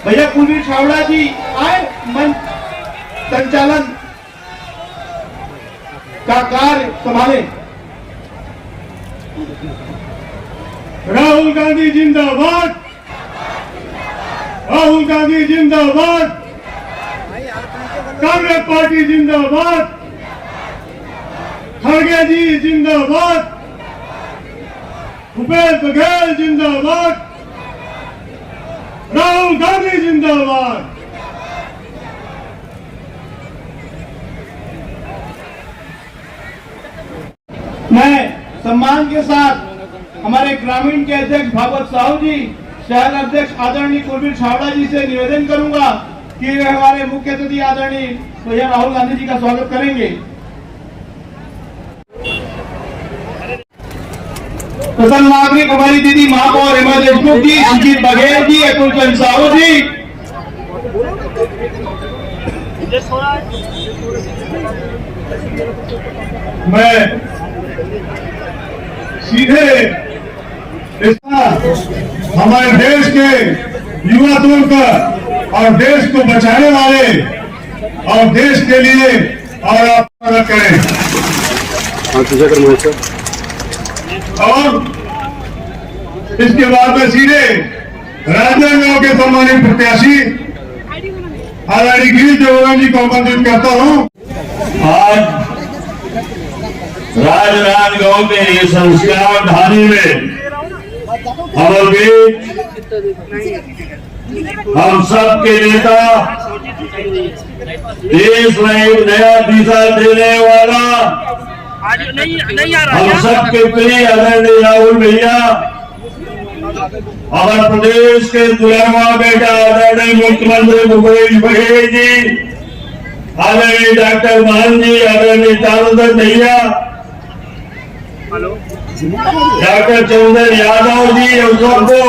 भैया कुलवीर छावड़ा जी आए मंच संचालन का कार्य संभाले। राहुल गांधी जिंदाबाद, राहुल गांधी जिंदाबाद, कांग्रेस पार्टी जिंदाबाद, खड़गे जी जिंदाबाद, भूपेश बघेल जिंदाबाद, राहुल गांधी जिंदाबाद। मैं सम्मान के साथ हमारे ग्रामीण के अध्यक्ष भागवत साहू जी, शहर अध्यक्ष आदरणीय कुलवीर छावड़ा जी से निवेदन करूंगा कि वे हमारे मुख्य अतिथि आदरणीय भैया राहुल गांधी जी का स्वागत करेंगे। प्रसन्न नागरिक हमारी दीदी महापौर हेमा देशमुख जी, सुजीत बघेल जी, अतुल चंद साहू जी। मैं सीधे हमारे देश के युवा तोड़कर और देश को बचाने वाले और देश के लिए और आप मदद करें। और इसके बाद में सीधे राजनांदगांव के सम्मानित प्रत्याशी आदरणीय गिरीश देवगन जी को आमंत्रित करता हूं। आज राजनांदगांव के ये संस्कार ढानी में हमारे बीच हम सब के नेता, देश में एक नया दिशा देने वाला हम सब के प्रिय आदरणीय राहुल भैया, हमारे प्रदेश के दुलारा बेटा आदरणीय मुख्यमंत्री भूपेश बघेल जी, आदरणीय डॉक्टर मान जी, आदरणीय दामोदर भैया, डॉक्टर चंद्र यादव जी, हम सबको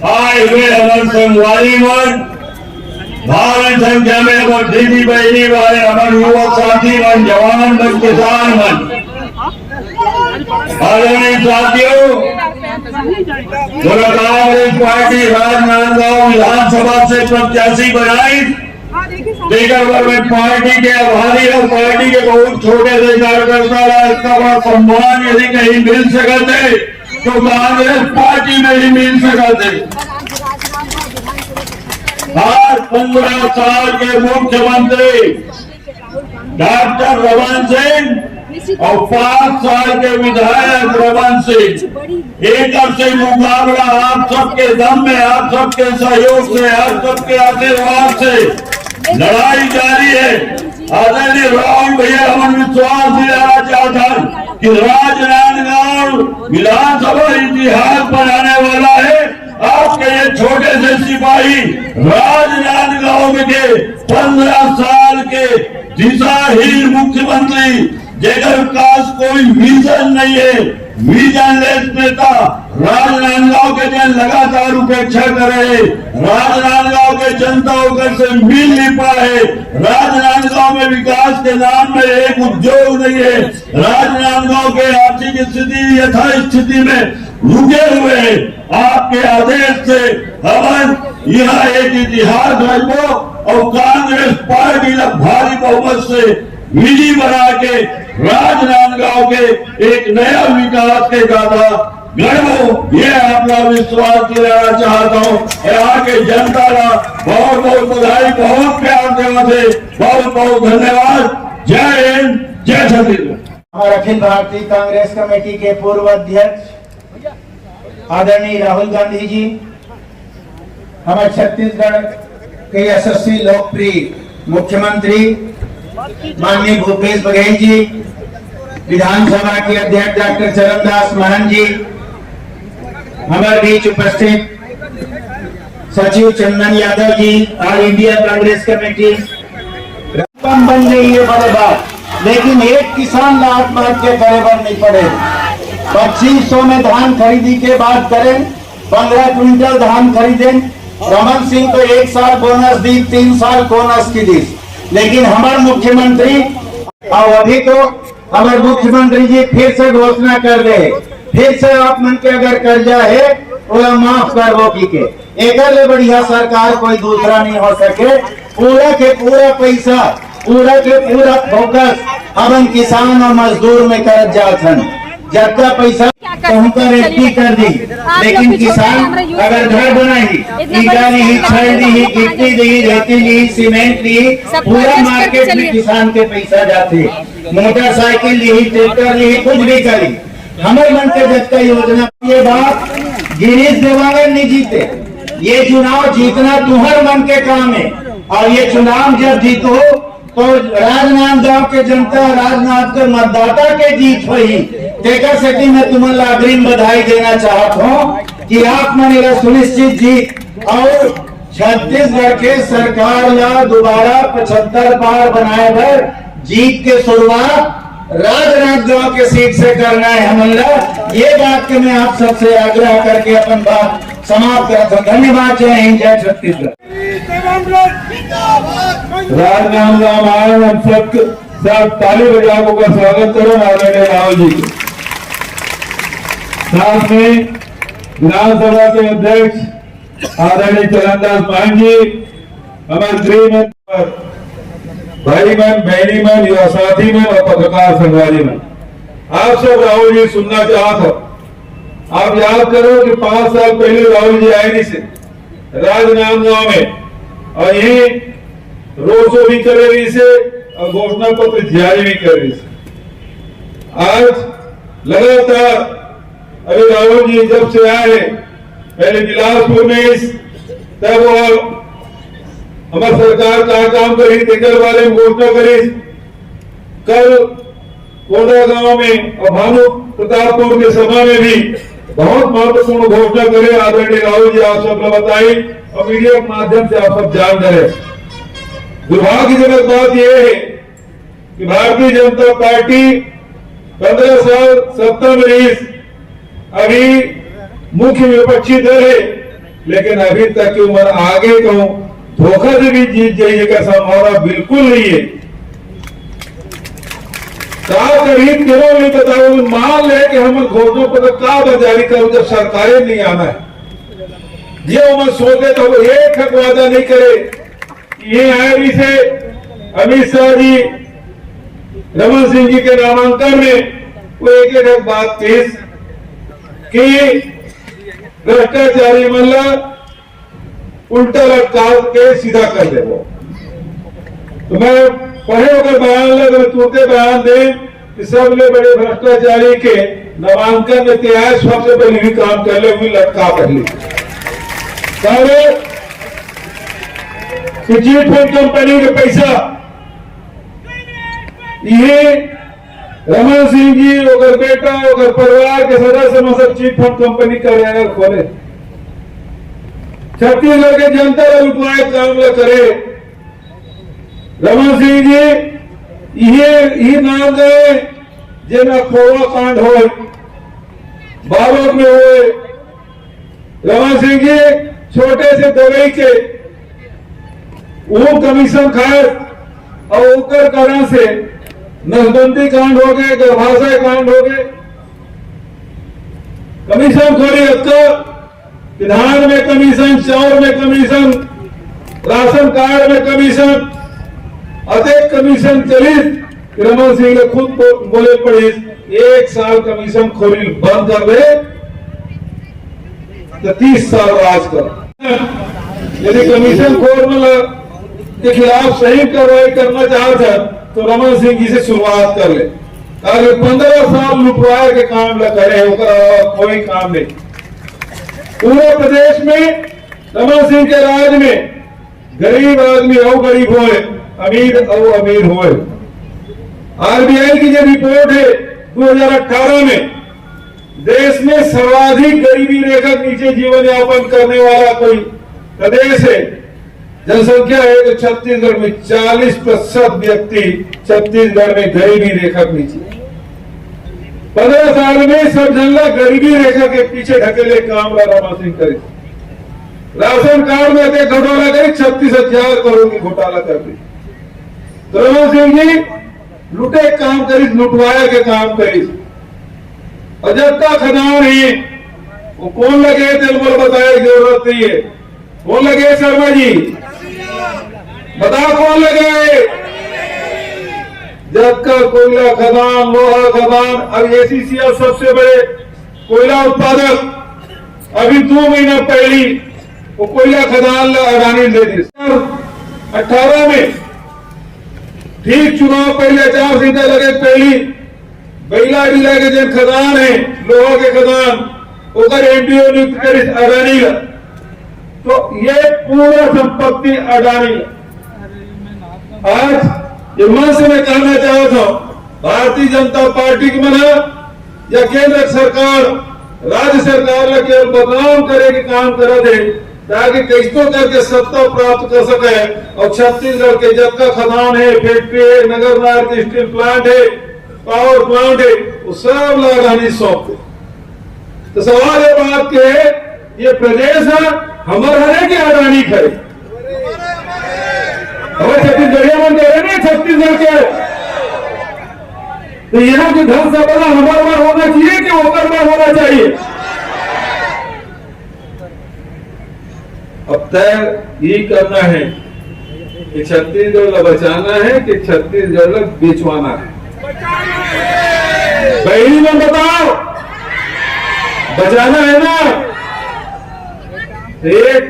आए हुए हमारे संगवारी मन, भारी संख्या में हमारे दीदी बहनी भाई, हमारे युवा साथी मन, जवान मन, किसान मन, आदरणीय साथियों, कांग्रेस पार्टी राजनांदगांव विधानसभा से प्रत्याशी बनाई, लेकर में पार्टी के आभारी और पार्टी के बहुत छोटे से कार्यकर्ता इसका बड़ा सम्मान यदि कहीं मिल सकते तो कांग्रेस पार्टी में ही मिल सकते। आज 15 साल के मुख्यमंत्री डॉक्टर रमन सिंह और 5 साल के विधायक रमन सिंह, एक से मुकाबला आप सबके दम में, आप सबके सहयोग से, आप सबके आशीर्वाद से लड़ाई जारी है। आदरणीय राहुल भैया हम विश्वास दिलाना चाहता कि राजनांदगांव विधानसभा इतिहास बनाने वाला है। आपके ये छोटे से सिपाही राजनांदगांव के 15 साल के दिशाहीन मुख्यमंत्री, जगह पास कोई विजन नहीं है, विजनलेस नेता राजनांदगांव के जन लगातार उपेक्षा कर रहे, राजनांदगांव के जनता होकर से मिल नहीं पाए, राजनांदगांव में विकास के नाम में एक उद्योग नहीं है, राजनांदगांव के आर्थिक स्थिति यथास्थिति में रुके हुए हैं। आपके आदेश से हम यहाँ एक इतिहास रचो और कांग्रेस पार्टी भारी बहुमत से मिली बना के राजनांदगांव के एक नया विकास के गाथा गढ़ो, ये अपना विश्वास दिलाना चाहता हूँ। यहाँ के जनता का बहुत बहुत बधाई, बहुत प्यार देने से बहुत बहुत धन्यवाद। जय हिंद, जय छत्तीसगढ़। हमारे अखिल भारतीय कांग्रेस कमेटी के पूर्व अध्यक्ष आदरणीय राहुल गांधी जी, हमारे छत्तीसगढ़ के यशस्वी लोकप्रिय मुख्यमंत्री माननीय भूपेश बघेल जी, विधानसभा के अध्यक्ष डॉक्टर चरणदास महंत जी, हमारे बीच उपस्थित सचिव Chandan Yadav ji, all India Congress committee. रकम बन गई है बड़े बात, लेकिन एक किसान आत्महत्या करे पर नहीं पड़े। 2500 में धान खरीदी के बाद करें, 15 क्विंटल धान खरीदें। रमन सिंह को 1 साल बोनस दी, 3 साल बोनस की दी, लेकिन हमारे मुख्यमंत्री और अभी तो हमारे मुख्यमंत्री जी फिर से घोषणा कर दे, फिर से आप मन के अगर कर्जा है वो माफ कर वो की के एक बढ़िया सरकार कोई दूसरा नहीं हो सके। पूरा के पूरा पैसा, पूरा के पूरा फोकस हमन किसान और मजदूर में कर जाथन। जितना पैसा उनका रेटी कर दी, लेकिन किसान अगर घर बनाई, ईटा ली, छड़ ली, गिट्टी ली, रेती ली, सीमेंट ली, पूरा मार्केट में किसान के पैसा जाते। मोटरसाइकिल ली, ट्रैक्टर ली, कुछ भी करी। हमारे मन के जब का योजना, ये बात गिरीश देवांगन नहीं जीते। ये चुनाव जीतना तुम्हारे मन के काम है, और ये चुनाव जब जीतो तो राजनांदगांव के जनता, राजनाथ के मतदाता के जीत हुई। तेकर से मैं तुम्हें अग्रिम बधाई देना चाहता हूँ कि आप मेरा सुनिश्चित जीत और छत्तीसगढ़ के सरकार ला दोबारा 75 बार बनाए भर जीत के शुरुआत राजनांदगांव के सीट से करना है हमला। ये बात के मैं आप सबसे आग्रह करके अपन बात समाप्त करता हूँ। धन्यवाद। जय हिंद, जय छत्तीसगढ़। राजनांदगांव आए हम सब ताली बजा का स्वागत करो आदरणीय राहुल जी के। साथ में विधानसभा के अध्यक्ष आदरणीय चरणदास मान जी, हमारे गृह मंत्री, भाई मन, बहनी मन, युवा साथी मन और पत्रकार संगवारी मन, आप सब राहुल जी सुनना चाहते हो। आप याद करो कि 5 साल पहले राहुल जी आए नहीं से राजनांदगांव में, और ये रोड शो भी करे रही से और घोषणा पत्र जारी भी कर रही से। आज लगातार अभी राहुल जी जब से आए, पहले बिलासपुर में तब वो हमारी सरकार का काम करी, तेकर वाले में घोषणा करी। कल कोंडा गांव में और भानु प्रतापपुर के सभा में भी बहुत महत्वपूर्ण घोषणा करे आदरणीय राहुल जी, आप सब बताई और मीडिया के माध्यम से आप सब जान रहे। दुर्भाग्यजनक बात यह है कि भारतीय जनता पार्टी 15 साल सत्ता में रही, अभी मुख्य विपक्षी दल है, लेकिन अभी तक की उम्र आगे को धोखा से भी जीत जाइए का संभावना बिल्कुल नहीं है। करीब क्यों नहीं बताओ, मान ले कि हम घोषणा पत्र का जारी करो जब सरकारें नहीं आना है। ये उम्र सोचे तो वो एक हक वादा नहीं करे। ये आए से अमित शाह जी, रमन सिंह जी के नामांकन में वो एक एक बात पेश कि भ्रष्टाचारी मल्ला उल्टा लटका के सीधा कर दे। वो तो मैं पढ़े अगर बयान लगे तुरते बयान दे कि सबले बड़े भ्रष्टाचारी के नामांकन में तैयार सबसे पहले भी काम कर ले, भी लटका कर ली। चिट फंड कंपनी के पैसा ये रमन सिंह जी अगर बेटा अगर परिवार के सदस्य में सब चिट फंड कंपनी कार्यालय खोले, छत्तीसगढ़ के जनता लुटवाए काम करे। रमन सिंह जी ये नाम गए जेना खोवा कांड हो बालोद में हुए। रमन सिंह जी छोटे से दवाई के वो कमीशन खाए और उकर कारण से नसबंदी कांड हो गए, गर्भाशय कांड हो गए। कमीशन खोरी धान में कमीशन, चावल में कमीशन, राशन कार्ड में कमीशन, अधिक कमीशन चली। रमन सिंह ने खुद बोले पड़ी 1 साल कमीशन खोरी बंद कर दे तो 30 साल राज कर। यदि कमीशन खोर के खिलाफ सही कार्रवाई करना चाहता तो रमन सिंह जी से शुरुआत कर ले। अगर 15 साल लुटवाए के काम न करे, कोई काम नहीं। पूरे प्रदेश में रमन सिंह के राज में गरीब आदमी और गरीब होए, अमीर और अमीर होए। आरबीआई की जो रिपोर्ट है 2018 में देश में सर्वाधिक गरीबी रेखा के नीचे जीवन यापन करने वाला कोई प्रदेश है, जनसंख्या है तो छत्तीसगढ़ में 40% व्यक्ति छत्तीसगढ़ में गरीबी रेखा के नीचे। 15 साल में सब जंगला गरीबी रेखा के पीछे ढकेले काम रमन सिंह करे। राशन कार्ड में एक घोटाला करे, 36,000 करोड़ की घोटाला कर दी। तो रमन सिंह जी लुटे काम करी, लुटवाया के काम करी। और जब तक खदान है वो कौन लगे तेल बताए जरूरत नहीं है। कौन लगे शर्मा जी? बताओ कौन लगे? जब का कोयला खदान, लोहा खदान, अब एसीसीएल सबसे बड़े कोयला उत्पादक अभी 2 महीना पहले वो कोयला खदान अडानी दे दी। 18 में ठीक चुनाव पहले आचार संहिता लगे पहली बैला जिला के जन खदान है लोहा के खदान उधर एमडीओ नियुक्त कर अडानी का, तो ये पूरा संपत्ति अडानी का। आज ये मन से मैं कहना चाहता हूं, भारतीय जनता पार्टी की मना या केंद्र सरकार राज्य सरकार ने केवल बदनाम करे के काम करा दे ताकि कैसो करके सत्ता प्राप्त कर सके। और छत्तीसगढ़ के जत्था खदान है, फैक्ट्री है, नगर नार के स्टील प्लांट है, पावर प्लांट है, वो सब अडानी सौंप दे। तो सवाल ये बात के है, ये प्रदेश है हमारा है कि अडानी खड़े? हमारे छत्तीसगढ़िया मन कह रहे नहीं छत्तीसगढ़ के, तो यहाँ की धन संपदा हमारे में होना चाहिए कि ओकर में होना चाहिए? अब तय ये करना है कि छत्तीसगढ़ को बचाना है कि छत्तीसगढ़ को बेचवाना है। पहली में बताओ, बचाना है ना? एक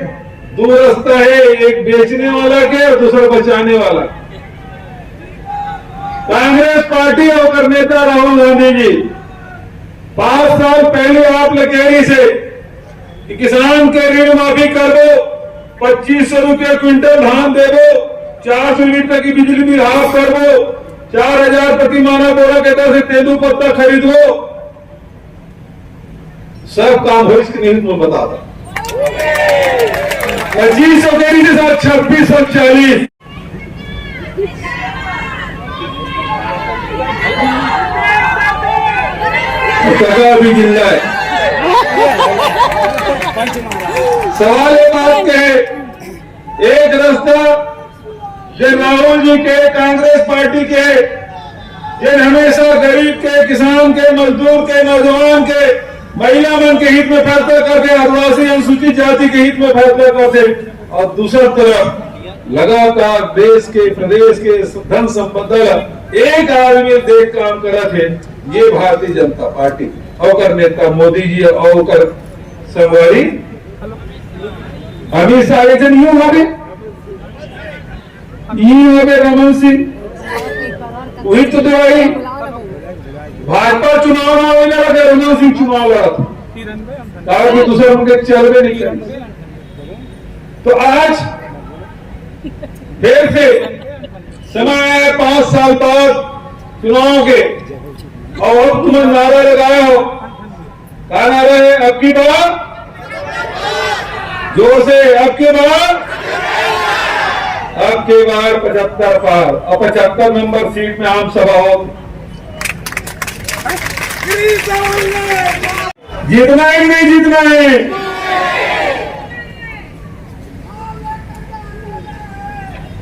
दो रास्ता है, एक बेचने वाला के और दूसरा बचाने वाला। कांग्रेस पार्टी और नेता राहुल गांधी जी 5 साल पहले आप लकेरी से कि किसान के ऋण माफी कर दो, 2500 रुपये क्विंटल धान दे दो, 400 यूनिट तक की बिजली बिल हाफ कर दो, 4000 प्रति माना बोरा के दर से तेंदू पत्ता खरीद लो, सब काम भविष्य के निहित में बता दो। 2500 देरी के साथ 2640 टका भी गिर जाए। सवाल ये बात के एक रास्ता जो राहुल जी के कांग्रेस पार्टी के जो हमेशा गरीब के, किसान के, मजदूर के, नौजवान के, महिला मन के हित में फैसला करते, आदिवासी अनुसूचित जाति के हित में फैसला करते, और दूसरी तरफ लगातार देश के प्रदेश के धन संपदा एक आदमी देख काम करा थे, ये भारतीय जनता पार्टी और नेता मोदी जी और संगवारी अमित शाह जन यूं हो गए रमन सिंह वही तो दिवाली भाजपा चुनाव ना होने लगे, रमन सिंह चुनाव लड़ा था ताकि दूसरे उनके चलवे नहीं करे। तो आज फिर से समय है 5 साल बाद चुनाव के, और तुम नारा लगाए हो, क्या नारा है? अब की बार जोर से, अब की बार 75 पार और 75 नंबर सीट में आम सभा हो। जीतना है कि नहीं जीतना है?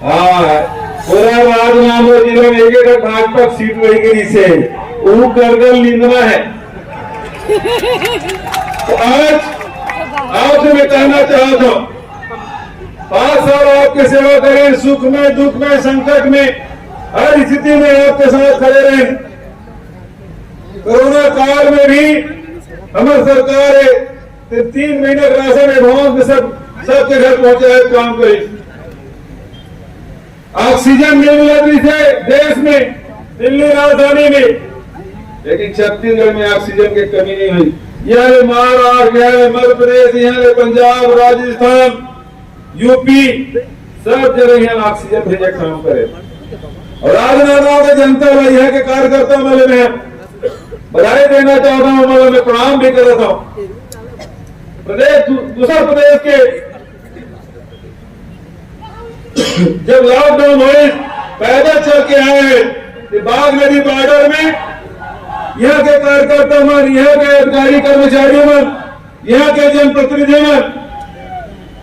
हाँ, पूरा राजनांदगांव जिले में एक भाजपा सीट रहेगी से वो करगल लींदना है। तो आज आपसे मैं कहना चाहता हूं, 5 साल आपकी सेवा करें, सुख में, दुख में, संकट में, हर स्थिति में आपके साथ खड़े रहे। कोरोना काल में भी हमारी सरकार है 3 महीने का राशन एडवांस में सबके घर पहुंचाए काम करे। ऑक्सीजन नहीं मिला थे देश में, दिल्ली राजधानी में, लेकिन छत्तीसगढ़ में ऑक्सीजन की कमी नहीं हुई। यहाँ महाराष्ट्र, यहाँ मध्य प्रदेश, यहाँ पंजाब, राजस्थान, यूपी, सब जगह यहाँ ऑक्सीजन भेजे काम करे। और राजनांदगांव के जनता यहाँ के कार्यकर्ता मेले में बधाई देना चाहता हूँ, मतलब मैं प्रणाम भी करता हूँ। प्रदेश दूसरा प्रदेश के जब लॉकडाउन हुए पैदल चल के आए हैं बाघ नदी बॉर्डर में, यहाँ के कार्यकर्ता मन, यहाँ के अधिकारी कर्मचारी मन, यहाँ के जनप्रतिनिधि मन,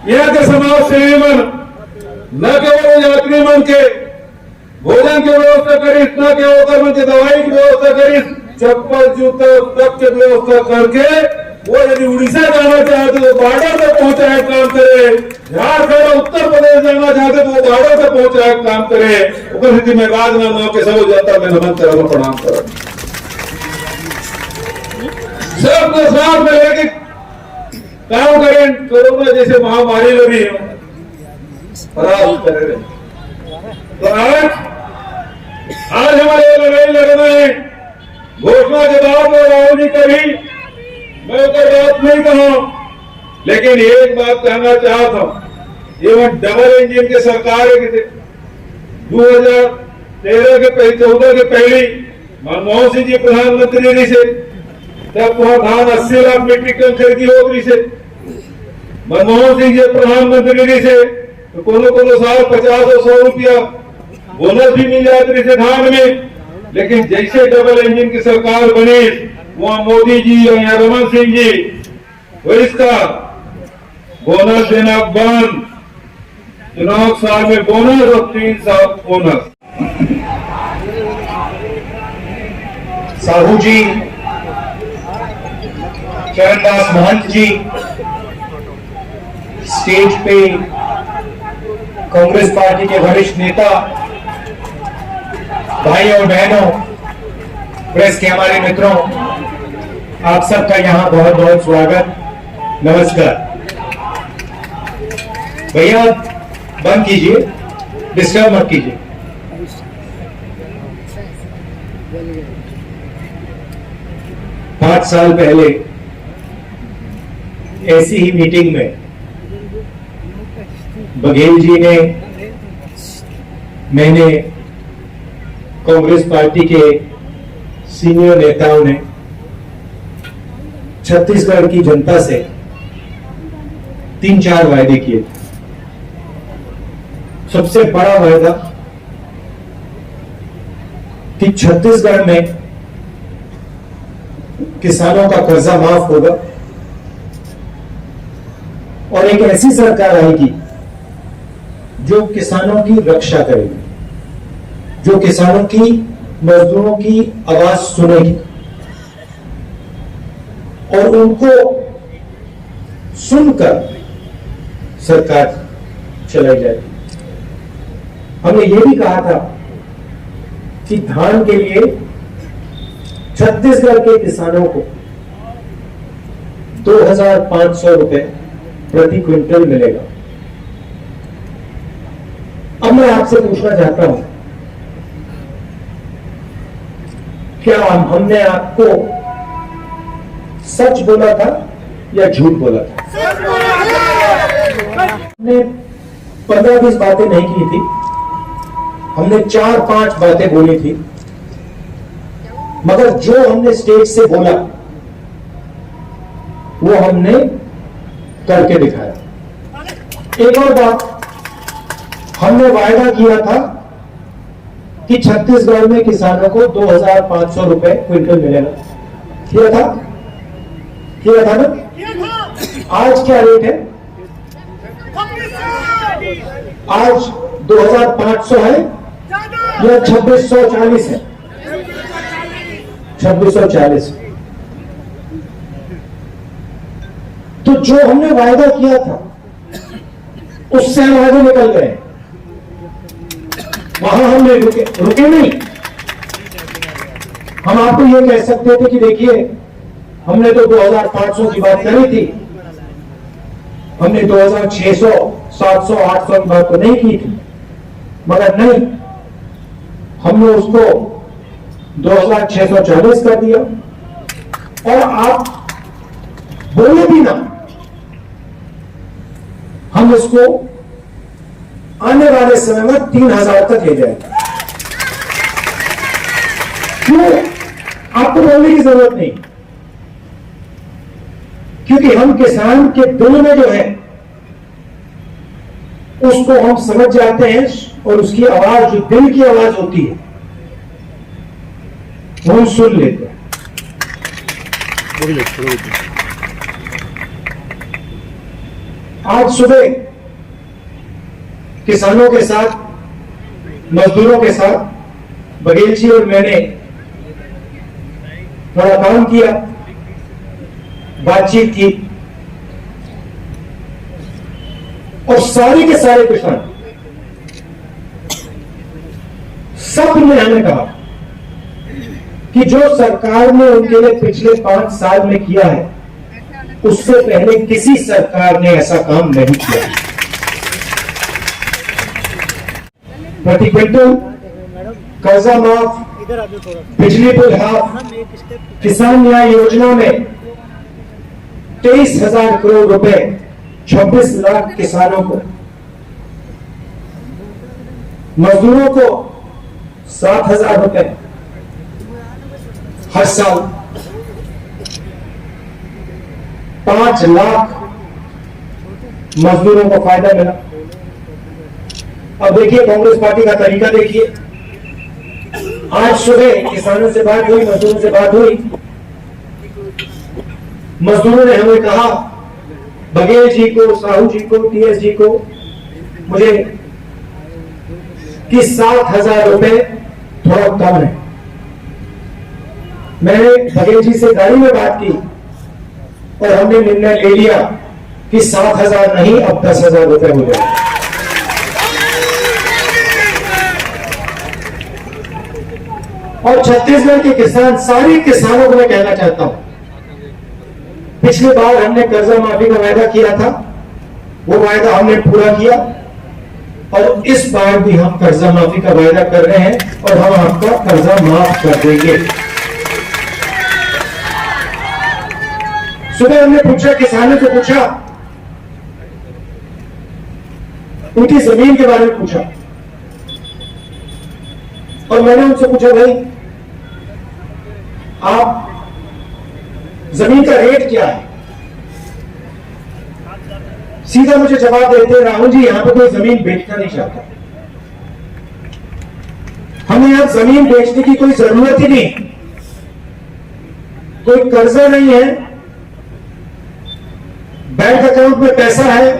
यहाँ के समाज सेवी मन, न केवल यात्री मन के भोजन की व्यवस्था करी, न केवल मन के दवाई की व्यवस्था करी, चप्पल जूता तक की व्यवस्था करके वो यदि उड़ीसा जाना चाहते तो बॉर्डर पे पहुंचाए काम करे, झारखंड उत्तर प्रदेश जाना चाहते तो वो बॉर्डर पे पहुंचाए काम करे। उपस्थिति में राजनांदगांव के सब जनता में नमन करो, प्रणाम करो। सबको साथ में लेके काम करें, कोरोना जैसे महामारी में भी परास्त करें। तो आज हमारे लड़ाई लड़ना है। घोषणा के बाद में राहुल जी कभी मैं तो बात नहीं कहूं, लेकिन एक बात कहना चाहता हूं। ये डबल इंजन की सरकार है। 2013 के 14 के पहले मनमोहन सिंह जी प्रधानमंत्री रही से, तब वहां धान 80 लाख मीट्रिक टन खरीदी हो रही से। मनमोहन सिंह जी प्रधानमंत्री रही से तो कोनो साल 50 और 100 रुपया बोनस भी मिल जाते रही से धान में। लेकिन जैसे डबल इंजन की सरकार बनी, वहां मोदी जी और यहाँ रमन सिंह जी वो इसका बोनस देना बंद। चुनाव साल में बोनस और 3 साल बोनस। साहू जी, चरणदास महंत जी, स्टेज पे कांग्रेस पार्टी के वरिष्ठ नेता, भाई और बहनों, प्रेस के हमारे मित्रों, आप सबका यहाँ बहुत बहुत स्वागत, नमस्कार। भैया बंद कीजिए, डिस्टर्ब मत कीजिए। पांच साल पहले ऐसी ही मीटिंग में बघेल जी ने, मैंने, कांग्रेस पार्टी के सीनियर नेताओं ने छत्तीसगढ़ की जनता से 3-4 वायदे किए थे। सबसे बड़ा वायदा कि छत्तीसगढ़ में किसानों का कर्जा माफ होगा और एक ऐसी सरकार आएगी जो किसानों की रक्षा करेगी, जो किसानों की, मजदूरों की आवाज सुनेगी और उनको सुनकर सरकार चलाई जाएगी। हमने ये भी कहा था कि धान के लिए छत्तीसगढ़ के किसानों को 2,500 रुपए प्रति क्विंटल मिलेगा। अब मैं आपसे पूछना चाहता हूं, क्या हमने आपको सच बोला था या झूठ बोला था? हमने 15-20 बातें नहीं की थी, हमने 4-5 बातें बोली थी, मगर जो हमने स्टेज से बोला वो हमने करके दिखाया। एक और बात, हमने वायदा किया था कि छत्तीसगढ़ में किसानों को 2,500 रुपए क्विंटल मिलेगा। किया था ना? आज क्या रेट है? आज 2,500 है या 2,640 है? 2,640। तो जो हमने वायदा किया था उससे हम आगे निकल गए। वहां हमने रुके नहीं। हम आपको ये कह सकते थे कि देखिए, हमने तो 2,500 की बात करी थी, हमने 2,600, 700, 800 की बात तो नहीं की थी, मगर नहीं, हमने उसको 2,640 कर दिया। और आप बोले भी ना, हम उसको आने वाले समय में 3,000 तक ले जाएंगे। क्यों? आपको बोलने की जरूरत नहीं, क्योंकि हम किसान के दिल में जो है उसको हम समझ जाते हैं और उसकी आवाज, जो दिल की आवाज होती है, वो हम सुन लेते हैं। आज सुबह किसानों के साथ, मजदूरों के साथ बघेल जी और मैंने थोड़ा काम किया। बातचीत की और सारे के सारे किसान सब ने हमें कहा कि जो सरकार ने उनके लिए पिछले 5 साल में किया है उससे पहले किसी सरकार ने ऐसा काम नहीं किया। प्रति क्विंटल कर्जा माफ, बिजली बिल हाफ, किसान न्याय योजना में 23,000 करोड़ रुपए 26 लाख किसानों को, मजदूरों को 7,000 रुपए हर साल, 5 लाख मजदूरों को फायदा मिला। अब देखिए कांग्रेस पार्टी का तरीका देखिए। आज सुबह किसानों से बात हुई, मजदूरों से बात हुई। मजदूरों ने हमें कहा, बघेल जी को, साहू जी को, टीएस जी को, मुझे कि 7,000 रुपए थोड़ा कम है। मैंने बघेल जी से गाड़ी में बात की और हमने निर्णय ले लिया कि 7,000 नहीं, अब 10,000 रुपए हो जाए। और छत्तीसगढ़ के किसान, सारे किसानों को मैं कहना चाहता हूं, पिछली बार हमने कर्जा माफी का वायदा किया था, वो वायदा हमने पूरा किया और इस बार भी हम कर्जा माफी का वायदा कर रहे हैं और हम आपका कर्जा माफ कर देंगे। सुबह हमने पूछा, किसानों से पूछा, उनकी जमीन के बारे में पूछा और मैंने उनसे पूछा, भाई आप जमीन का रेट क्या है? सीधा मुझे जवाब देते, राहुल जी यहां पर कोई जमीन बेचना नहीं चाहता, हमें यहां जमीन बेचने की कोई जरूरत ही नहीं, कोई कर्जा नहीं है, बैंक अकाउंट में पैसा है,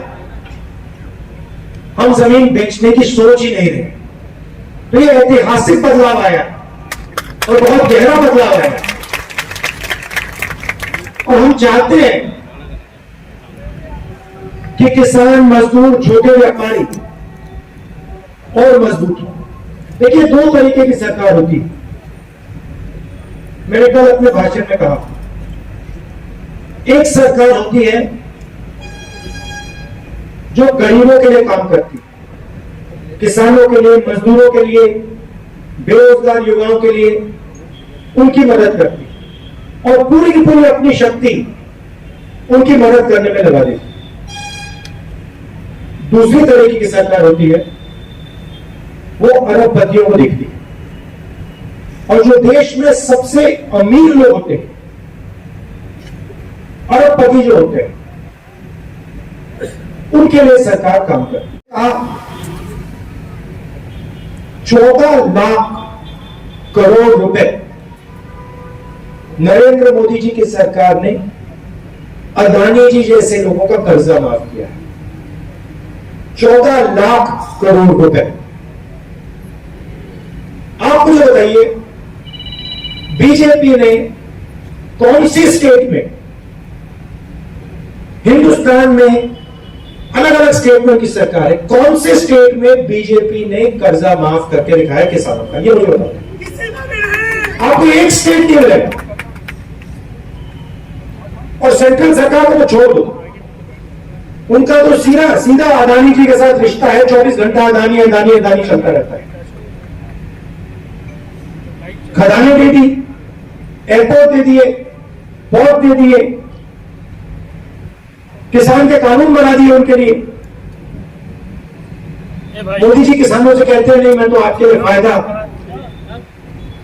हम जमीन बेचने की सोच ही नहीं रहे। तो ये ऐतिहासिक बदलाव आया और बहुत गहरा बदलाव आया और हम चाहते हैं कि किसान, मजदूर, छोटे व्यापारी और मजबूत हो। देखिए 2 तरीके की सरकार होती है। मैंने कल अपने भाषण में कहा, एक सरकार होती है जो गरीबों के लिए काम करती है, किसानों के लिए, मजदूरों के लिए, बेरोजगार युवाओं के लिए उनकी मदद करती है और पूरी की पूरी अपनी शक्ति उनकी मदद करने में लगा देती। दूसरी तरीके की सरकार होती है, वो अरबपतियों को देखती है और जो देश में सबसे अमीर लोग होते हैं, अरबपति जो होते हैं, उनके लिए सरकार काम करती है। 14 लाख करोड़ रुपए नरेंद्र मोदी जी की सरकार ने अदानी जी जैसे लोगों का कर्जा माफ किया है। 14 लाख करोड़ रुपए। आप मुझे बताइए, बीजेपी ने कौन सी स्टेट में, हिंदुस्तान में अलग अलग स्टेट में उनकी सरकार है, कौन से स्टेट में बीजेपी ने कर्जा माफ करके दिखाया किसानों का? ये मुझे बताओ। आपको एक स्टेट नहीं मिलेगा और सेंट्रल सरकार को तो छोड़ दो, उनका तो सीधा अदानी जी के साथ रिश्ता है। 24 घंटा अदानी अदानी अदानी चलता रहता है। खदानें दे दी, एयरपोर्ट दे दिए, पोर्ट दे दिए, किसान के कानून बना दिए उनके लिए। मोदी जी किसानों से कहते हैं, नहीं मैं तो आपके लिए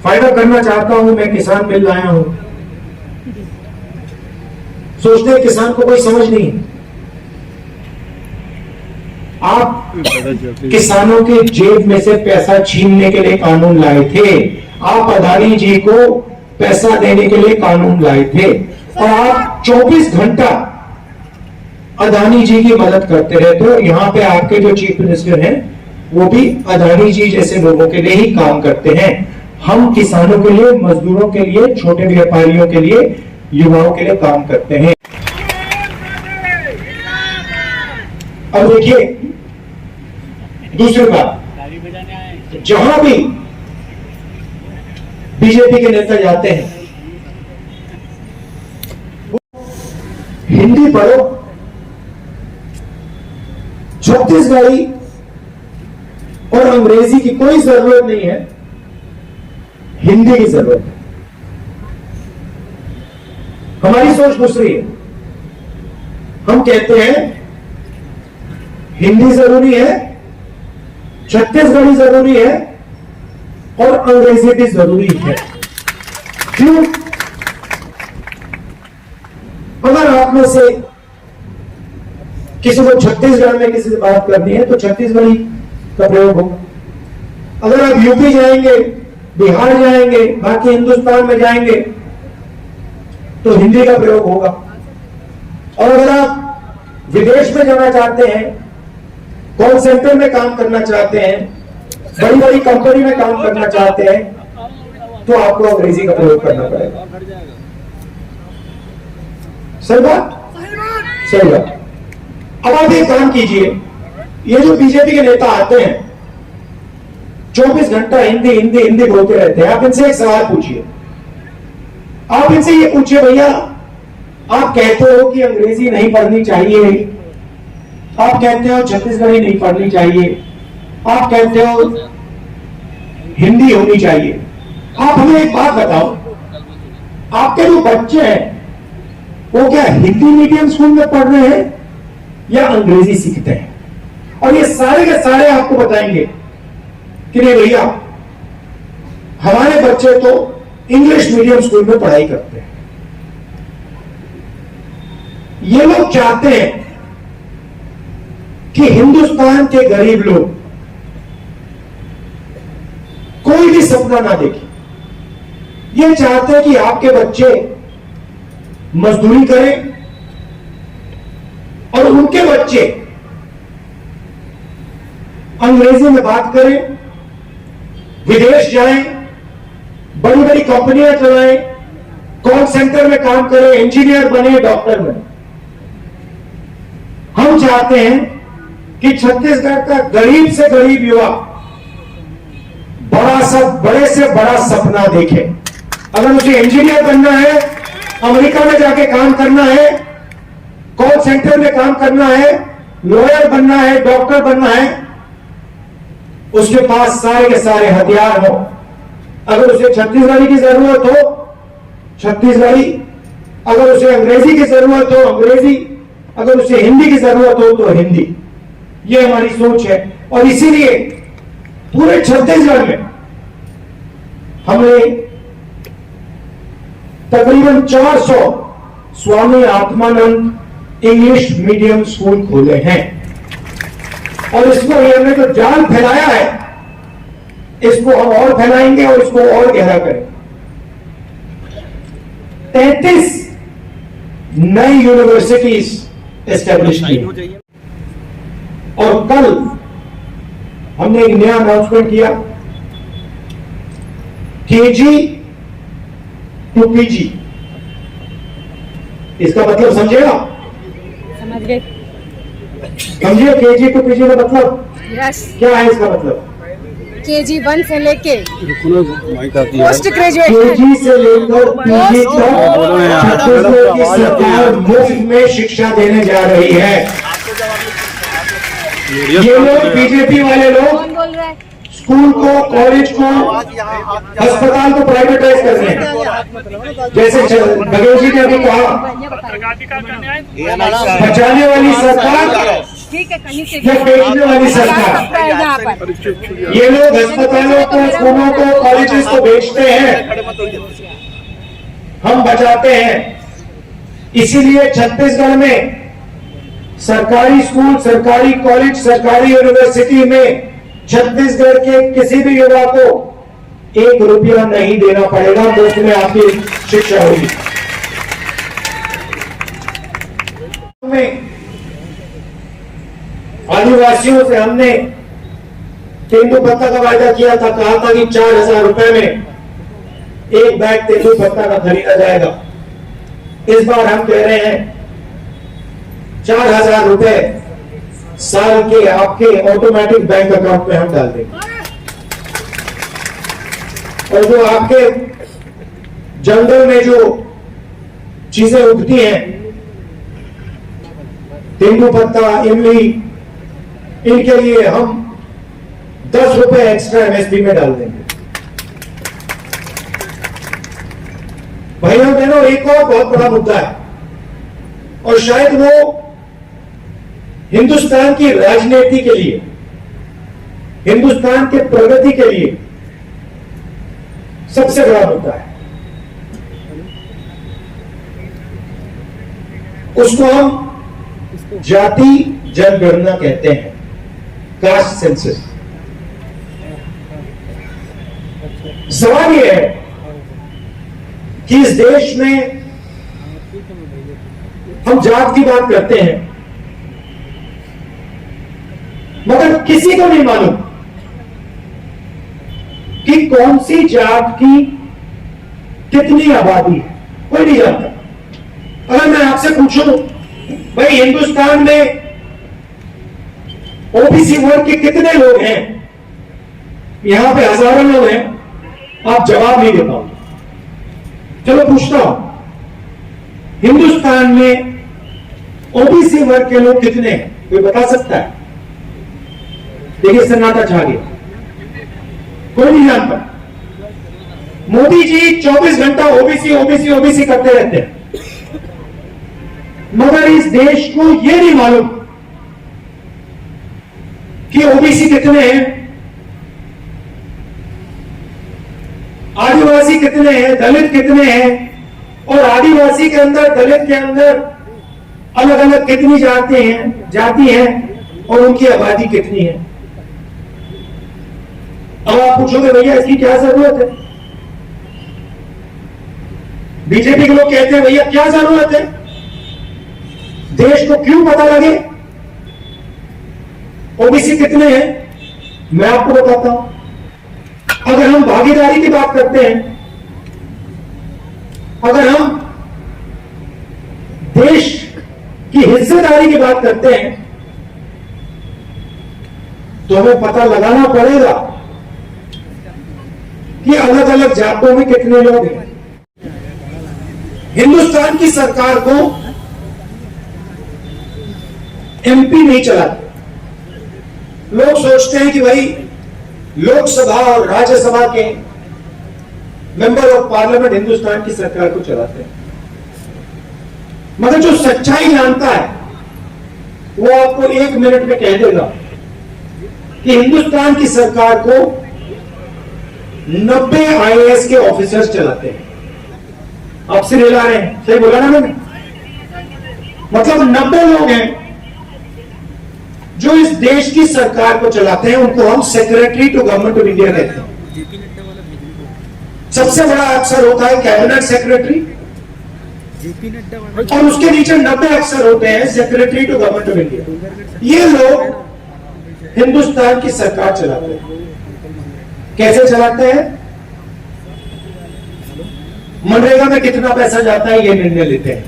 फायदा करना चाहता हूं, मैं किसान बिल लाया हूं। सोचते हैं किसान को कोई समझ नहीं। आप किसानों के जेब में से पैसा छीनने के लिए कानून लाए थे, आप अदानी जी को पैसा देने के लिए कानून लाए थे और आप 24 घंटा अदानी जी की मदद करते रहे। तो यहां पे आपके जो चीफ मिनिस्टर हैं वो भी अदानी जी जैसे लोगों के लिए ही काम करते हैं। हम किसानों के लिए, मजदूरों के लिए, छोटे व्यापारियों के लिए, युवाओं के लिए काम करते हैं। अब देखिए दूसरी बात, जहां भी बीजेपी के नेता जाते हैं, हिंदी पढ़ो, छत्तीसगढ़ी और अंग्रेजी की कोई जरूरत नहीं है, हिंदी की जरूरत है। हमारी सोच दूसरी है। हम कहते हैं हिंदी जरूरी है, छत्तीसगढ़ी जरूरी है और अंग्रेजी भी जरूरी है। क्यों? अगर आप में से किसी को छत्तीसगढ़ में किसी से बात करनी है तो छत्तीसगढ़ी का प्रयोग होगा। अगर आप यूपी जाएंगे, बिहार जाएंगे, बाकी हिंदुस्तान में जाएंगे तो हिंदी का प्रयोग होगा। और अगर आप विदेश में जाना चाहते हैं, कॉल सेंटर में काम करना चाहते हैं, बड़ी बड़ी कंपनी में काम करना चाहते हैं, तो आपको अंग्रेजी का प्रयोग करना पड़ेगा। सही बात? सही बात। अब आप एक काम कीजिए, ये जो बीजेपी के नेता आते हैं 24 घंटा हिंदी हिंदी हिंदी बोलते रहते हैं, आप इनसे एक सवाल पूछिए। आप इनसे ये पूछिए, भैया आप कहते हो कि अंग्रेजी नहीं पढ़नी चाहिए, आप कहते हो छत्तीसगढ़ी नहीं पढ़नी चाहिए, आप कहते हो हिंदी होनी चाहिए, आप हमें एक बात बताओ, आपके जो बच्चे हैं वो क्या हिंदी मीडियम स्कूल में पढ़ रहे हैं या अंग्रेजी सीखते हैं? और ये सारे के सारे आपको बताएंगे कि नहीं भैया हमारे बच्चे तो इंग्लिश मीडियम स्कूल में पढ़ाई करते हैं। ये लोग चाहते हैं कि हिंदुस्तान के गरीब लोग कोई भी सपना ना देखे। ये चाहते हैं कि आपके बच्चे मजदूरी करें और उनके बच्चे अंग्रेजी में बात करें, विदेश जाएं, बड़ी बड़ी कंपनियां चलाएं, कॉल सेंटर में काम करें, इंजीनियर बने, डॉक्टर बने। हम चाहते हैं कि छत्तीसगढ़ का गरीब से गरीब युवा बड़े से बड़ा सपना देखे। अगर उसे इंजीनियर बनना है, अमेरिका में जाके काम करना है, कॉल सेंटर में काम करना है, लॉयर बनना है, डॉक्टर बनना है, उसके पास सारे के सारे हथियार हो। अगर उसे छत्तीसगढ़ी की जरूरत हो, छत्तीसगढ़ी, अगर उसे अंग्रेजी की जरूरत हो, अंग्रेजी, अगर उसे हिंदी की जरूरत हो तो हिंदी। ये हमारी सोच है और इसीलिए पूरे छत्तीसगढ़ में हमने तकरीबन 400 Swami Atmanand English medium school खोले हैं। और इसको ये हमने जो जाल फैलाया है, इसको हम और फैलाएंगे और इसको और गहरा करेंगे। 33 नई यूनिवर्सिटीज एस्टेब्लिश की और कल हमने एक नया अनाउंसमेंट किया, केजी टू पीजी। इसका मतलब समझेगा? समझ गए। समझिए केजी टू पीजी का मतलब यस। क्या है? इसका मतलब KG 1 से लेके पोस्ट ग्रेजुएट केजी से लेकर पीजी तक छत्तीसगढ़ की सरकार मुफ्त में शिक्षा देने जा रही है। ये लोग बीजेपी वाले लोग कौन बोल रहा है? स्कूल को, कॉलेज को, अस्पताल को प्राइवेटाइज कर रहे हैं। जैसे बघेल जी ने अभी कहा, बचाने वाली सरकार ठीक है, कहीं से या बेचने वाली सरकार। यहाँ पर ये लोग अस्पतालों को, स्कूलों को, कॉलेजेस को बेचते हैं, हम बचाते हैं। इसीलिए छत्तीसगढ़ में सरकारी स्कूल, सरकारी कॉलेज, सरकारी यूनिवर्सिटी में छत्तीसगढ़ के किसी भी युवा को 1 रुपया नहीं देना पड़ेगा, मुफ्त में आपकी शिक्षा होगी। आदिवासियों से हमने तेंदुपत्ता का वायदा किया था, कहा था कि 4000 रुपए में एक बैग तेंदुपत्ता का खरीदा जाएगा। इस बार हम कह रहे हैं 4000 रुपए साल के आपके ऑटोमेटिक बैंक अकाउंट में हम डाल देंगे। और जो आपके जंगल में जो चीजें उगती हैं, तेंदू पत्ता, इमली, इनके लिए हम 10 रुपए एक्स्ट्रा एमएसपी में डाल देंगे। भाइयों बहनों, एक और बहुत बड़ा मुद्दा है और शायद वो हिंदुस्तान की राजनीति के लिए, हिंदुस्तान के प्रगति के लिए सबसे बड़ा मुद्दा है। उसको हम जाति जनगणना कहते हैं, कास्ट सेंसस। सवाल यह है कि इस देश में हम जात की बात करते हैं, मगर किसी को नहीं मालूम कि कौन सी जात की कितनी आबादी है, कोई नहीं जानता। अगर मैं आपसे पूछूं, भाई हिंदुस्तान में ओबीसी वर्ग के कितने लोग हैं, यहां पे हजारों लोग हैं, आप जवाब नहीं दे पाओगे। चलो पूछता हूं, हिंदुस्तान में ओबीसी वर्ग के लोग कितने हैं, कोई बता सकता है? देखिए सन्नाटा छा गया, कोई नहीं जानता। मोदी जी 24 घंटा ओबीसी ओबीसी ओबीसी करते रहते हैं, मगर इस देश को यह नहीं मालूम कि ओबीसी कितने हैं, आदिवासी कितने हैं, दलित कितने हैं, और आदिवासी के अंदर, दलित के अंदर अलग अलग कितनी जाति हैं और उनकी आबादी कितनी है। अब आप पूछोगे भैया इसकी क्या जरूरत है? बीजेपी के लोग कहते हैं भैया क्या जरूरत है, देश को क्यों पता लगे ओबीसी कितने हैं? मैं आपको बताता हूं। अगर हम भागीदारी की बात करते हैं, अगर हम देश की हिस्सेदारी की बात करते हैं, तो हमें पता लगाना पड़ेगा कि अलग अलग जातों में कितने लोग हैं। हिंदुस्तान की सरकार को एमपी नहीं चलाते। लोग सोचते हैं कि भाई लोकसभा और राज्यसभा के मेंबर ऑफ पार्लियामेंट हिंदुस्तान की सरकार को चलाते हैं, मगर जो सच्चाई जानता है वो आपको 1 मिनट में कह देगा कि हिंदुस्तान की सरकार को 90 आईएएस के ऑफिसर्स चलाते हैं। आप से ले ला रहे हैं, सही बोला ना मैंने? मतलब 90 लोग हैं जो इस देश की सरकार को चलाते हैं, उनको हम secretary to government of India कहते हैं। सबसे बड़ा अफसर होता है कैबिनेट सेक्रेटरी, और उसके नीचे 90 अफसर होते हैं secretary to government of India. ये लोग हिंदुस्तान की सरकार चलाते हैं। कैसे चलाते हैं? मनरेगा में कितना पैसा जाता है ये निर्णय लेते हैं।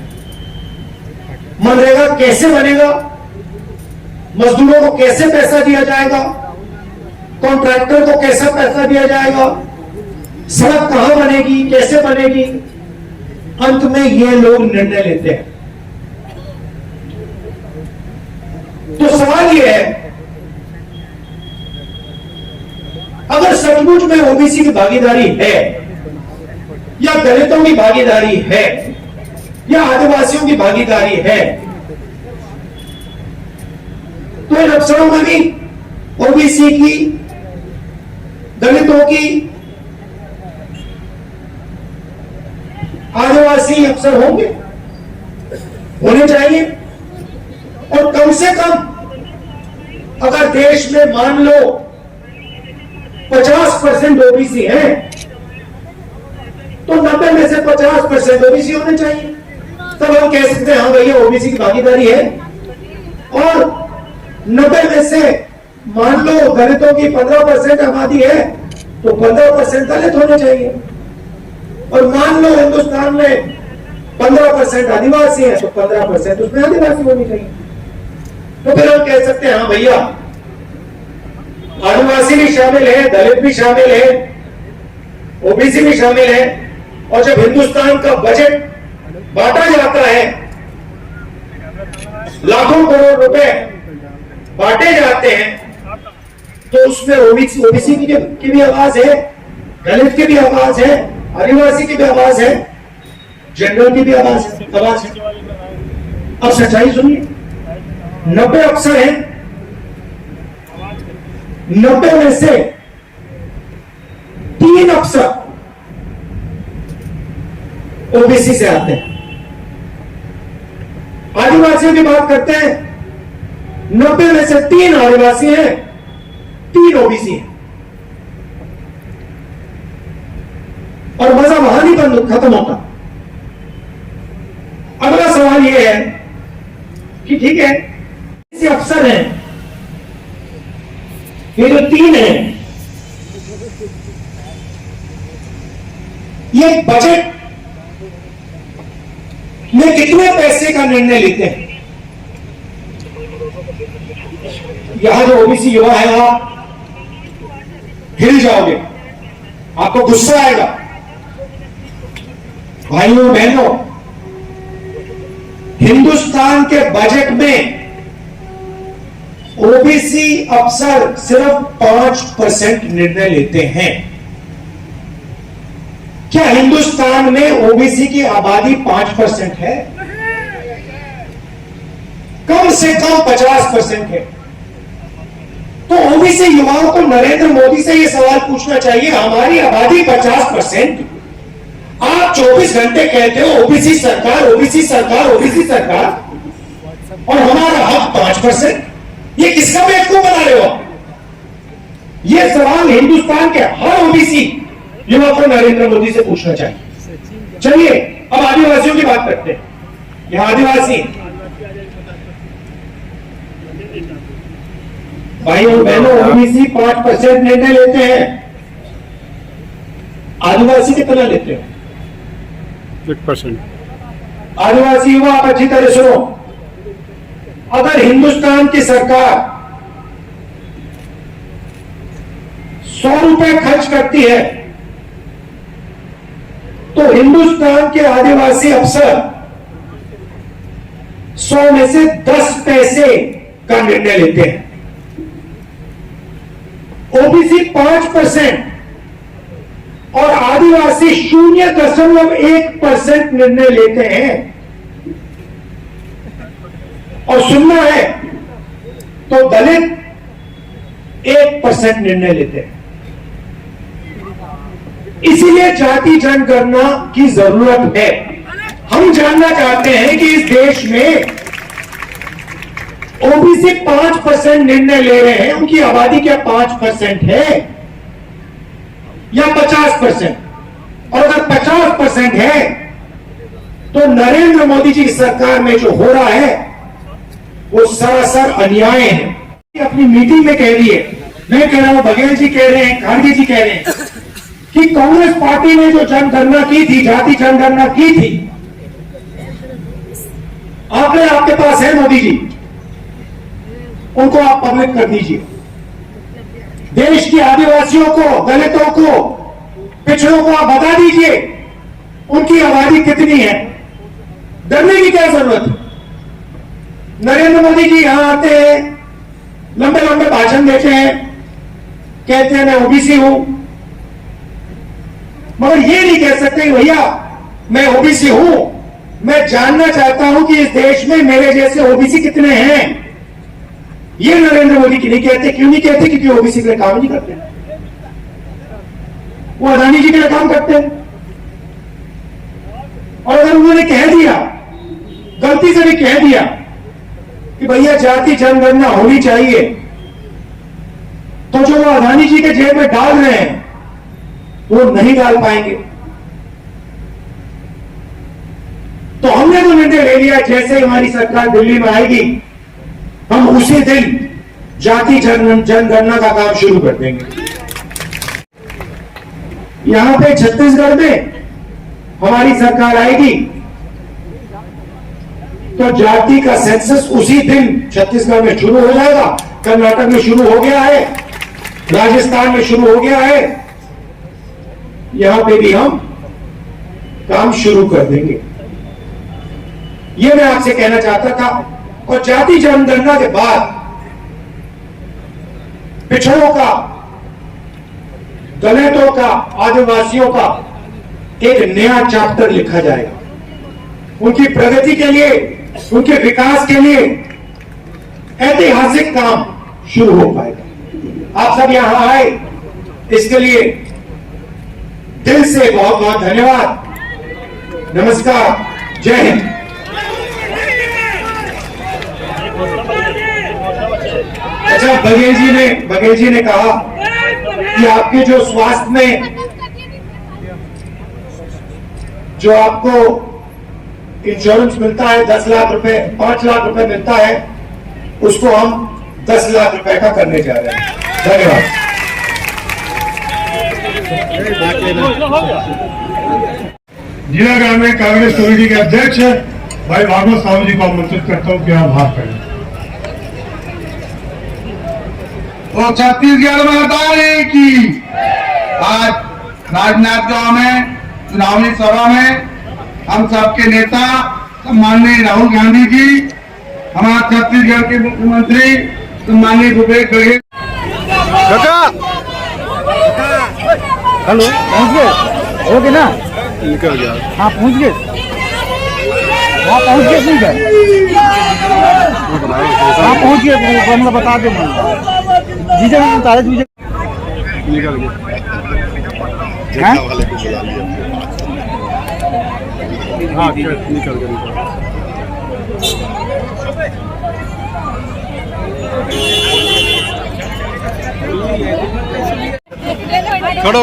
मनरेगा कैसे बनेगा, मजदूरों को कैसे पैसा दिया जाएगा, कॉन्ट्रैक्टर को कैसा पैसा दिया जाएगा, सड़क कहां बनेगी, कैसे बनेगी, अंत में ये लोग निर्णय लेते हैं। तो सवाल ये है, अगर सचमुच में ओबीसी की भागीदारी है, या दलितों की भागीदारी है, या आदिवासियों की भागीदारी है, तो इन अफसरों में भी ओबीसी की, दलितों की, आदिवासी अफसर होंगे, होने चाहिए। और कम से कम अगर देश में मान लो 50% ओबीसी है, तो 90 में से 50% ओबीसी होने चाहिए। तब हम कह सकते हैं हाँ भैया ओबीसी की भागीदारी है। और 90 में से मान लो दलितों की 15% आबादी है, तो 15% दलित होने चाहिए। और मान लो हिंदुस्तान में 15% आदिवासी है, तो 15% उसमें आदिवासी होनी चाहिए। तो फिर हम कह सकते हैं हाँ भैया, आदिवासी भी शामिल है, दलित भी शामिल है, ओबीसी भी शामिल है। और जब हिंदुस्तान का बजट बांटा जाता है, लाखों करोड़ रुपए बांटे जाते हैं, तो उसमें ओबीसी की भी आवाज है, दलित की भी आवाज है, आदिवासी की भी आवाज है, जनरल की भी आवाज है। अब सच्चाई सुनिए, 90 अफसर हैं, 90 में से 3 अफसर ओबीसी से आते हैं। आदिवासियों की बात करते हैं, 90 में से 3 आदिवासी हैं, 3 ओबीसी हैं। और मजा वहां नहीं बंद खत्म होता। अगला सवाल यह है कि ठीक है, ऐसे अफसर हैं, ये जो 3 हैं, ये बजट में कितने पैसे का निर्णय लेते हैं? यहां जो ओबीसी युवा है, आप हिल जाओगे, आपको गुस्सा आएगा। भाइयों बहनों, हिंदुस्तान के बजट में ओबीसी अफसर सिर्फ 5% निर्णय लेते हैं। क्या हिंदुस्तान में ओबीसी की आबादी 5% है? कम से कम 50% है। तो ओबीसी युवाओं को नरेंद्र मोदी से यह सवाल पूछना चाहिए, हमारी आबादी 50%, आप 24 घंटे कहते हो ओबीसी सरकार, ओबीसी सरकार, ओबीसी सरकार, और हमारा हक 5%, ये किसका बेवकूफ बना रहे हो? यह सवाल हिंदुस्तान के हर ओबीसी युवा को नरेंद्र मोदी से पूछना चाहिए। चलिए अब आदिवासियों की बात करते हैं। यह आदिवासी भाइयों बहनों, ओबीसी 5% निर्णय लेते हैं, आदिवासी कितना लेते हैं? 1%। आदिवासी युवा आप अच्छी तरह सुनो, अगर हिंदुस्तान की सरकार 100 रुपए खर्च करती है, तो हिंदुस्तान के आदिवासी अफसर 100 में से 10 पैसे का निर्णय लेते हैं। ओबीसी 5% और आदिवासी 0.1% निर्णय लेते हैं। और सुनना है तो दलित 1% निर्णय लेते हैं। इसीलिए जाति जनगणना की जरूरत है। हम जानना चाहते हैं कि इस देश में ओबीसी 5% निर्णय ले रहे हैं, उनकी आबादी क्या 5% है या 50%? और अगर 50% है तो नरेंद्र मोदी जी की सरकार में जो हो रहा है वो सरासर अन्याय है। अपनी मीटिंग में कह दिए, मैं कह रहा हूं, बघेल जी कह रहे हैं, खाड़गे जी कह रहे हैं कि कांग्रेस पार्टी ने जो जनगणना की थी, जाति जनगणना की थी, आंकड़े आपके पास है मोदी जी, उनको आप पब्लिक कर दीजिए। देश के आदिवासियों को, दलितों को, पिछड़ों को आप बता दीजिए उनकी आबादी कितनी है। डरने की क्या जरूरत है? नरेंद्र मोदी जी यहां आते हैं, लंबे लंबे भाषण देते हैं, कहते हैं मैं ओबीसी हूं, मगर ये नहीं कह सकते भैया मैं ओबीसी हूं, मैं जानना चाहता हूं कि इस देश में मेरे जैसे ओबीसी कितने हैं। ये नरेंद्र मोदी की नहीं कहते। क्यों नहीं कहते? क्योंकि ओबीसी के लिए काम नहीं करते, वो अदानी जी के लिए काम करते हैं। और अगर उन्होंने कह दिया, गलती से भी कह दिया कि भैया जाति जनगणना होनी चाहिए, तो जो वो अदानी जी के जेब में डाल रहे हैं वो नहीं डाल पाएंगे। तो हमने तो निर्णय ले लिया, जैसे हमारी सरकार दिल्ली में आएगी हम उसी दिन जाति जनगणना का काम शुरू कर देंगे। यहां पे छत्तीसगढ़ में हमारी सरकार आएगी तो जाति का सेंसस उसी दिन छत्तीसगढ़ में शुरू हो जाएगा। कर्नाटक में शुरू हो गया है, राजस्थान में शुरू हो गया है, यहां पे भी हम काम शुरू कर देंगे। ये मैं आपसे कहना चाहता था। और जाति जनगणना के बाद पिछड़ों का, दलितों का, आदिवासियों का एक नया चैप्टर लिखा जाएगा। उनकी प्रगति के लिए, उनके विकास के लिए ऐतिहासिक काम शुरू हो पाएगा। आप सब यहां आए, इसके लिए दिल से बहुत बहुत धन्यवाद। नमस्कार, जय हिंद। अच्छा, बघेल जी ने कहा कि आपके जो स्वास्थ्य में जो आपको इंश्योरेंस मिलता है 10 लाख रुपए, 5 लाख रुपए मिलता है, उसको हम 10 लाख रुपए का करने जा रहे हैं। धन्यवाद। जिला ग्रामीण कांग्रेस कमेटी के अध्यक्ष भाई भागवत साहू जी को आमंत्रित करता हूं कि आप बात करें। तो छत्तीसगढ़ महातारी की आज राजनांदगांव में चुनावी सभा में हम सबके नेता सम्माननीय राहुल गांधी जी, हमारे छत्तीसगढ़ के मुख्यमंत्री सम्माननीय भूपेश बघेल। हेलो, पहुंच गए? हो गए ना? निकल गया। हाँ, पहुंच गए। हाँ, पहुंच गए। ठीक है, हाँ पहुंच गए। मतलब बता दो जीजा, तारीख निकल गया। वाले को बुला लिया। हाँ, निकल गया।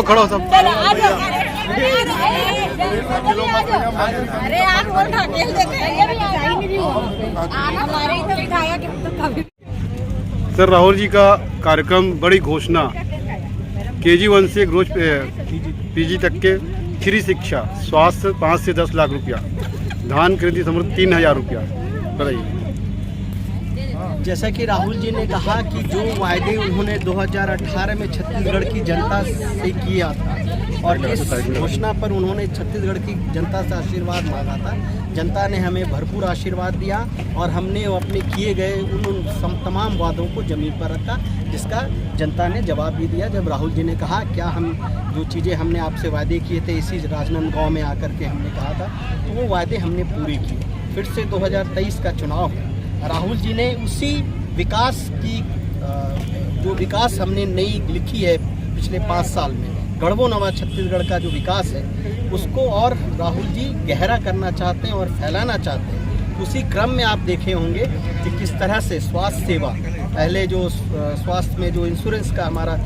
खड़ो सब। अरे आप बोल ढकेल देते हैं, ये भी नहीं रही हमारे इधर दिखाया कि तो कभी। सर, राहुल जी का कार्यक्रम, बड़ी घोषणा, KG1 से रोज PG तक के फ्री शिक्षा, स्वास्थ्य 5 से 10 लाख रुपया, धान खरीदी समृद्धि 3000 रुपया। बताइए। जैसा कि राहुल जी ने कहा कि जो वायदे उन्होंने 2018 में छत्तीसगढ़ की जनता से किया था और इस घोषणा पर उन्होंने छत्तीसगढ़ की जनता से आशीर्वाद मांगा था, जनता ने हमें भरपूर आशीर्वाद दिया और हमने अपने किए गए उन तमाम वादों को जमीन पर रखा, जिसका जनता ने जवाब भी दिया। जब राहुल जी ने कहा क्या हम जो चीज़ें हमने आपसे वादे किए थे इसी राजनांदगांव में आकर के हमने कहा था, तो वो वादे हमने पूरे किए। फिर से 2023 का चुनाव है, राहुल जी ने उसी विकास की जो विकास हमने नई लिखी है पिछले 5 साल में, गढ़बो नवा छत्तीसगढ़ का जो विकास है उसको और राहुल जी गहरा करना चाहते हैं और फैलाना चाहते हैं। उसी क्रम में आप देखे होंगे कि किस तरह से स्वास्थ्य सेवा, पहले जो स्वास्थ्य में जो इंश्योरेंस का हमारा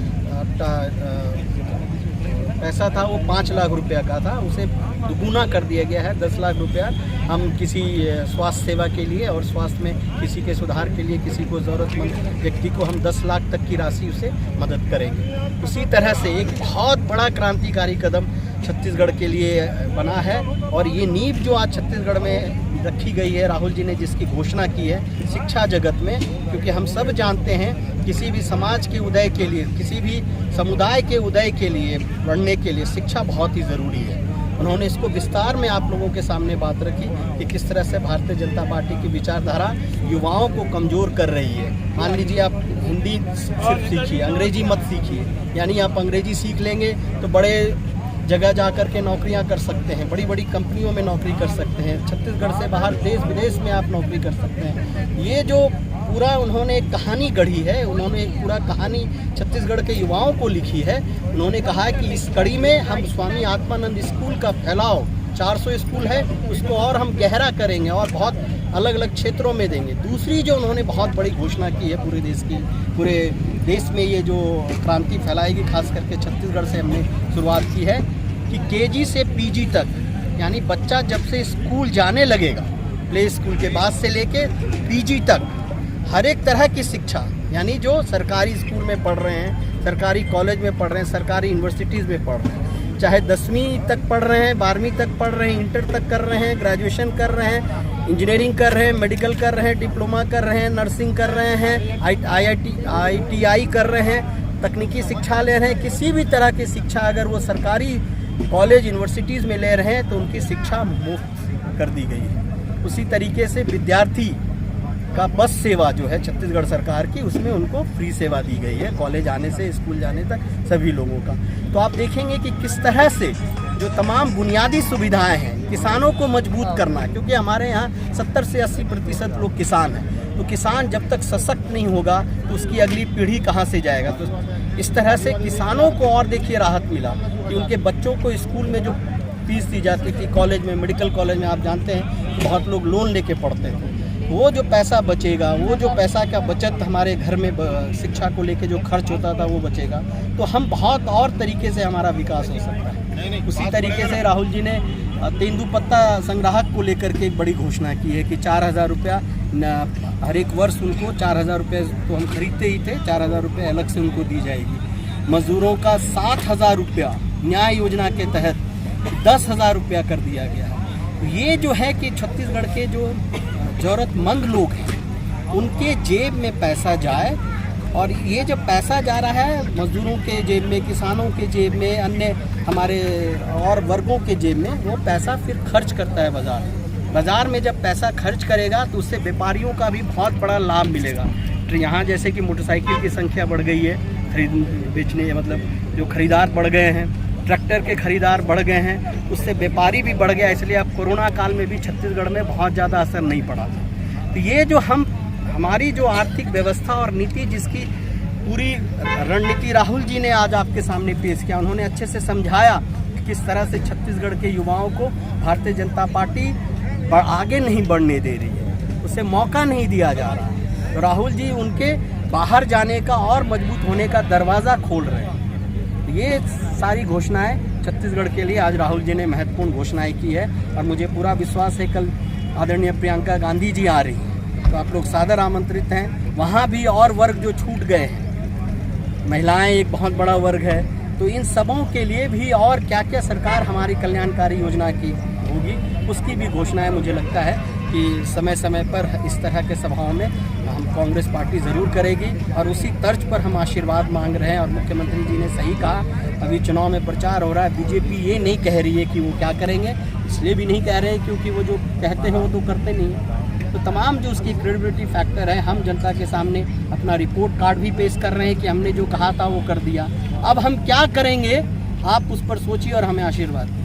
पैसा था वो 5 लाख रुपया का था, उसे दुगुना कर दिया गया है। 10 लाख रुपया हम किसी स्वास्थ्य सेवा के लिए और स्वास्थ्य में किसी के सुधार के लिए किसी को ज़रूरतमंद व्यक्ति को हम 10 लाख तक की राशि उसे मदद करेंगे। उसी तरह से एक बहुत बड़ा क्रांतिकारी कदम छत्तीसगढ़ के लिए बना है और ये नींव जो आज छत्तीसगढ़ में रखी गई है, राहुल जी ने जिसकी घोषणा की है शिक्षा जगत में, क्योंकि हम सब जानते हैं किसी भी समाज के उदय के लिए, किसी भी समुदाय के उदय के लिए, बढ़ने के लिए शिक्षा बहुत ही ज़रूरी है। उन्होंने इसको विस्तार में आप लोगों के सामने बात रखी कि किस तरह से भारतीय जनता पार्टी की विचारधारा युवाओं को कमज़ोर कर रही है। मान लीजिए आप हिंदी सिर्फ सीखिए, अंग्रेजी मत सीखिए, यानी आप अंग्रेजी सीख लेंगे तो बड़े जगह जाकर के नौकरियां कर सकते हैं, बड़ी बड़ी कंपनियों में नौकरी कर सकते हैं, छत्तीसगढ़ से बाहर देश विदेश में आप नौकरी कर सकते हैं। ये जो पूरा उन्होंने एक कहानी गढ़ी है, उन्होंने एक पूरा कहानी छत्तीसगढ़ के युवाओं को लिखी है। उन्होंने कहा है कि इस कड़ी में हम स्वामी आत्मानंद स्कूल का फैलाव 400 स्कूल है उसको और हम गहरा करेंगे और बहुत अलग अलग क्षेत्रों में देंगे। दूसरी जो उन्होंने बहुत बड़ी घोषणा की है पूरे देश की, पूरे देश में ये जो क्रांति फैलाएगी, खास करके छत्तीसगढ़ से हमने शुरुआत की है कि KG से PG तक, यानी बच्चा जब से स्कूल जाने लगेगा, प्ले स्कूल के बाद से लेके PG तक हर एक तरह की शिक्षा, यानी जो सरकारी स्कूल में पढ़ रहे हैं, सरकारी कॉलेज में पढ़ रहे हैं, सरकारी यूनिवर्सिटीज़ में पढ़ रहे हैं, चाहे 10वीं तक पढ़ रहे हैं, 12वीं तक पढ़ रहे हैं, इंटर तक कर रहे हैं, ग्रेजुएशन कर रहे हैं, इंजीनियरिंग कर रहे हैं, मेडिकल कर रहे हैं, डिप्लोमा कर रहे हैं, नर्सिंग कर रहे हैं, ITI कर रहे हैं, तकनीकी शिक्षा ले रहे हैं, किसी भी तरह की शिक्षा अगर वो सरकारी कॉलेज यूनिवर्सिटीज़ में ले रहे हैं तो उनकी शिक्षा मुफ्त कर दी गई है। उसी तरीके से विद्यार्थी का बस सेवा जो है छत्तीसगढ़ सरकार की, उसमें उनको फ्री सेवा दी गई है, कॉलेज आने से स्कूल जाने तक सभी लोगों का। तो आप देखेंगे कि किस तरह से जो तमाम बुनियादी सुविधाएं हैं, किसानों को मजबूत करना, क्योंकि हमारे यहाँ 70 से 80% लोग किसान हैं। तो किसान जब तक सशक्त नहीं होगा तो उसकी अगली पीढ़ी कहाँ से जाएगा। तो इस तरह से किसानों को और देखिए राहत मिला कि उनके बच्चों को स्कूल में जो फीस दी जाती थी, कॉलेज में, मेडिकल कॉलेज में आप जानते हैं तो बहुत लोग लोन लेके पढ़ते थे, वो जो पैसा बचेगा, वो जो पैसा का बचत हमारे घर में शिक्षा को लेके जो खर्च होता था वो बचेगा, तो हम बहुत और तरीके से हमारा विकास हो सकता है। उसी तरीके से राहुल जी ने तेंदुपत्ता संग्राहक को लेकर के एक बड़ी घोषणा की है कि 4,000 रुपया हर एक वर्ष उनको 4,000 रुपये तो हम खरीदते ही थे, 4,000 रुपये अलग से उनको दी जाएगी। मजदूरों का 7,000 रुपया न्याय योजना के तहत 10,000 रुपया कर दिया गया है। ये जो है कि छत्तीसगढ़ के जो ज़रूरतमंद लोग हैं उनके जेब में पैसा जाए, और ये जब पैसा जा रहा है मजदूरों के जेब में, किसानों के जेब में, अन्य हमारे और वर्गों के जेब में, वो पैसा फिर खर्च करता है बाज़ार में। जब पैसा खर्च करेगा तो उससे व्यापारियों का भी बहुत बड़ा लाभ मिलेगा। तो यहाँ जैसे कि मोटरसाइकिल की संख्या बढ़ गई है, बेचने मतलब जो खरीदार बढ़ गए हैं, ट्रैक्टर के खरीदार बढ़ गए हैं, उससे व्यापारी भी बढ़ गया। इसलिए अब कोरोना काल में भी छत्तीसगढ़ में बहुत ज़्यादा असर नहीं पड़ा था। तो ये जो हमारी जो आर्थिक व्यवस्था और नीति, जिसकी पूरी रणनीति राहुल जी ने आज आपके सामने पेश किया, उन्होंने अच्छे से समझाया कि किस तरह से छत्तीसगढ़ के युवाओं को भारतीय जनता पार्टी आगे नहीं बढ़ने दे रही है, उसे मौका नहीं दिया जा रहा है। तो राहुल जी उनके बाहर जाने का और मजबूत होने का दरवाज़ा खोल रहे हैं। ये सारी घोषणाएं छत्तीसगढ़ के लिए आज राहुल जी ने महत्वपूर्ण घोषणाएं की है, और मुझे पूरा विश्वास है कल आदरणीय प्रियंका गांधी जी आ रही हैं, तो आप लोग सादर आमंत्रित हैं। वहाँ भी और वर्ग जो छूट गए हैं, महिलाएं एक बहुत बड़ा वर्ग है, तो इन सबों के लिए भी और क्या क्या सरकार हमारी कल्याणकारी योजना की होगी, उसकी भी घोषणाएं मुझे लगता है कि समय समय पर इस तरह के सभाओं में हम कांग्रेस पार्टी ज़रूर करेगी, और उसी तर्ज पर हम आशीर्वाद मांग रहे हैं। और मुख्यमंत्री जी ने सही कहा, अभी चुनाव में प्रचार हो रहा है, बीजेपी ये नहीं कह रही है कि वो क्या करेंगे, इसलिए भी नहीं कह रहे हैं क्योंकि वो जो कहते हैं वो तो करते नहीं हैं। तो तमाम जो उसकी क्रेडिबिलिटी फैक्टर है, हम जनता के सामने अपना रिपोर्ट कार्ड भी पेश कर रहे हैं कि हमने जो कहा था वो कर दिया। अब हम क्या करेंगे, आप उस पर सोचिए और हमें आशीर्वाद